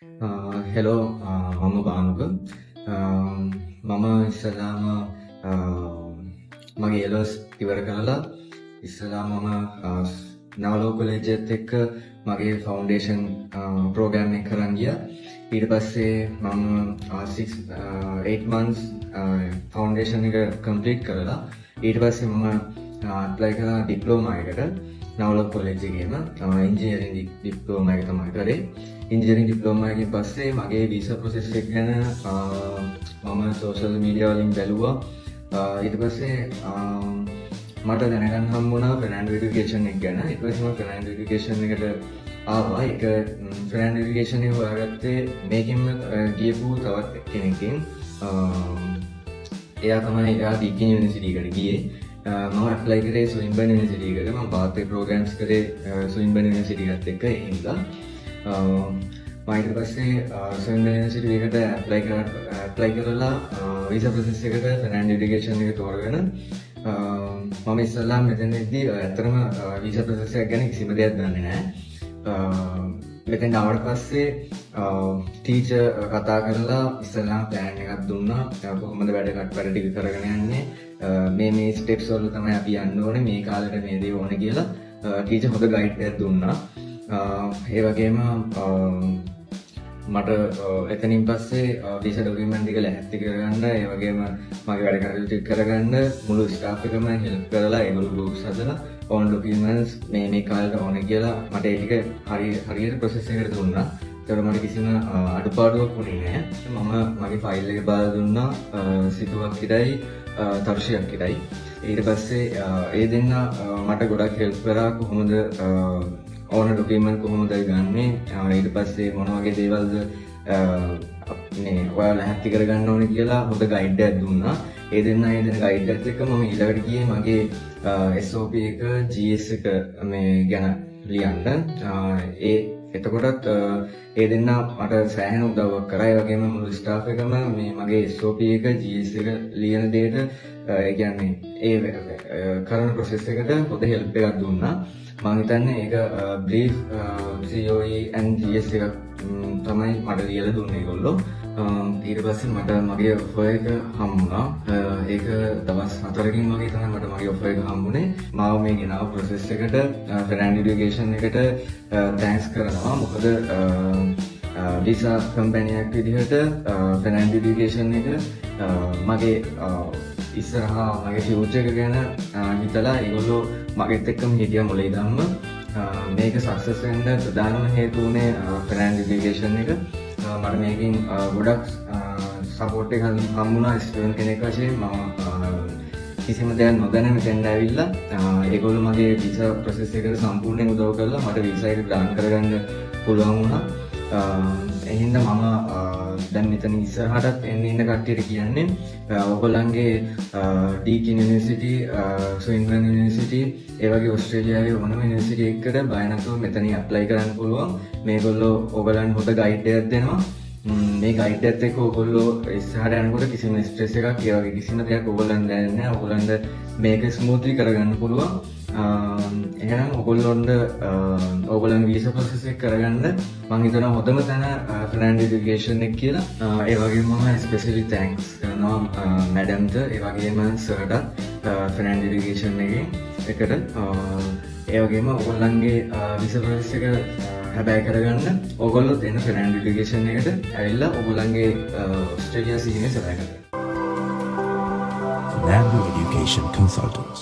Hello මම බානුක මම ඉස්සලාම මගේ එලස් ඉවර කරලා ඉස්සලා මම නවලෝ කොලේජයත් එක්ක මගේ ෆවුන්ඩේෂන් ප්‍රෝග්‍රෑම් එක කරන් ගියා. ඊට පස්සේ මම 8 months ෆවුන්ඩේෂන් එක කම්ප්ලීට් කරලා ඊට පස්සේ මම ඇප්ලයි කරා ඩිප්ලෝමා එකට නවලෝ කොලේජ් එකේම ඉන්ජිනියරින් ඩිප්ලෝමා එක තමයි කරේ. ඉන්ජිනියරින් ඩිප්ලෝමා එකෙන් පස්සේ මගේ වීසා ප්‍රොසෙස් එක ගැන මම සෝෂල් මීඩියා වලින් බැලුවා. ඊට පස්සේ මට දැනගන්න හම්බුණා ෆිනෑන්ඩෝ එඩියුකේෂන් එක ගැන. ඊට පස්සේ මම ෆිනෑන්ඩෝ එඩියුකේෂන් එකට ආවා. ඒක ෆිනෑන්ඩෝ එඩියුකේෂන් එක හොයාගත්තේ මේකෙන්ම ගියපු තවත් කෙනෙක්ගෙන්. එයා ඩීකින් යුනිවර්සිටි එකට ගියේ. මම ඇප්ලයි කරේ ස්වින්බර්න් යුනිවර්සිටි එකට. මම පාත්වේ ප්‍රෝග්‍රෑම්ස් කරේ ස්වින්බර්න් යුනිවර්සිටි එකත් එක්ක. ඒ හින්දා මම ඊට පස්සේ ස්වින්බර්න් යුනිවර්සිටි එකට ඇප්ලයි කරලා වීසා ප්‍රොසෙස් එකට ෆිනෑන්ඩෝ එඩියුකේෂන් එක තෝරගෙන මම ඉස්සල්ලාම මෙතනදී ඇත්තටම වීසා ප්‍රොසෙස් එක ගැන කිසිම දෙයක් දන්නේ නැහැ. මෙතෙන් ආවට පස්සේ ටීචර් කතා කරලා ඉස්සල්ලාම ප්ලෑන් එකක් දුන්නා. කොහොමද වැඩ ටික කරගෙන යන්නේ, මේ ස්ටෙප්ස් වල තමයි අපි යන්න ඕනේ, මේ කාලෙට මේ දේ ඕනේ කියලා ටීචර් හොඳ ගයිඩ් එකක් දුන්නා. ඒ වගේම මට එතනින් පස්සේ වීසා ඩොකියුමන්ට් ටික ලැහැත්ති කරගන්න, ඒ වගේම මගේ වැඩ කටයුතු කරගන්න මුළු ස්ටාෆ් එකම හෙල්ප් කරලා ඒගොල්ලෝ ගෲප්ස් හදලා ඕන් ඩොකියුමන්ට්ස් මේ කාලේට ඕනේ කියලා මට ඒ ටික හරියට ප්‍රොසෙස් එකට දුන්නා. ඒතකොට මට කිසිම අඩුපාඩුවක් වුණේ නැහැ. මම මගේ ෆයිල් එක බාර දුන්නා සිතුවක් හිටයි තර්ෂයක් හිටයි. ඊට පස්සේ ඒ දෙන්න මට ගොඩක් හෙල්ප් කරා කොහොමද ඕන ඩොකියුමන්ට් කොහොමද ගන්නෙ, ඊට පස්සේ මොන වගේ දේවල්ද මේ ඔයාලා ලැහැත්ති කරගන්න ඕනේ කියලා හොඳ ගයිඩ් එකක් දුන්නා. ඒ දෙන ගයිඩ් එකත් එක්ක මම ඊළඟට ගියේ මගේ SOP එක GS එක මේ ගැන ලියන්න. එතකොටත් ඒ දෙන්න මට සෑහෙන උදව්වක් කරා. ඒ වගේම මුළු ස්ටාෆ් එකම මේ මගේ SOP එක GS එක ලියන දෙයට ඒ කියන්නේ ඒ කරන ප්‍රොසෙස් එකට හොඳ හෙල්ප් එකක් දුන්නා. මම හිතන්නේ ඒක බ්‍රීෆ් COE and GS එකක් තමයි මට ලියලා දුන්නේ ඒගොල්ලෝ. ඊට පස්සේ මට මගේ ඔෆර් එක හම්බුණා. ඒක දවස් 4කින් වගේ තමයි මට මගේ ඔෆර් එක හම්බුනේ. මාව මේ ගෙනාව ප්‍රොසෙස් එකට ෆිනෑන්ඩෝ එඩියුකේෂන් එකට තෑන්ක්ස් කරනවා. මොකද වීසා කම්පැනියක් විදිහට ෆිනෑන්ඩෝ එඩියුකේෂන් එක මගේ ඉස්සරහා මගේ ෆියුචර් එක ගැන හිතලා ඒගොල්ලෝ මගෙත් එක්කම හිටියා මොලේ දාන්න. මේක සක්සස් වෙන්න ප්‍රධානම හේතුව උනේ ෆිනෑන්ඩෝ එඩියුකේෂන් එක. මට මේකෙන් ගොඩක් සපෝට් එකක් හම්බුණා ස්ටුඩන්ට් කෙනෙක් වශයෙන්. මම කිසිම දෙයක් නොදැන මෙතෙන්ට ඇවිල්ලා ඒගොල්ලෝ මගේ වීසා ප්‍රොසෙස් එකට සම්පූර්ණයෙන් උදව් කරලා මට වීසා එක ග්‍රාන්ට් කරගන්න පුළුවන් වුණා. එහෙනම් මම දැන් මෙතන ඉස්සරහටත් එන්න ඉන්න කට්ටියට කියන්නේ ඔයගොල්ලන්ගේ ඩීකින් යුනිවර්සිටි, ස්වින්බර්න් යුනිවර්සිටි, ඒ වගේ ඕස්ට්‍රේලියාවේ ඕනම යුනිවර්සිටි එකකට බය නැතුව මෙතන ඇප්ලයි කරන්න පුළුවන්. මේගොල්ලෝ ඔයගොල්ලන්ට හොඳ ගයිඩ් එකක් දෙනවා. මේ ගයිඩ් එකත් එක්ක ඔයගොල්ලෝ ඉස්සරහට යනකොට කිසිම ස්ට්‍රෙස් එකක් ඒ වගේ කිසිම දෙයක් ඔයගොල්ලන්ට දැනෙන්නේ නැහැ. ඔයගොල්ලන්ට මේක ස්මූත්ලි කරගන්න පුළුවන්. එහෙනම් ඔයගොල්ලන්ගේ වීසා ප්‍රොසෙස් එක කරගන්න මම හිතනවා හොඳම තැන ෆිනෑන්ඩෝ එඩියුකේෂන් එක කියලා. ඒ වගේම මම ස්පෙෂලි තෑන්ක්ස් කරනවා මැඩම්ට, ඒ වගේම සර්ටත් ෆිනෑන්ඩෝ එඩියුකේෂන් එකට. ඒ වගේම ඔයගොල්ලන්ගේ වීසා ප්‍රොසෙස් එක හැබැයි කරගන්න ඔයගොල්ලොත් එන්න ෆිනෑන්ඩෝ එඩියුකේෂන් එකට ඇවිල්ලා ඔයගොල්ලන්ගේ ඕස්ට්‍රේලියා සීනේ සබය කරගන්න. Fernando Education Consultants.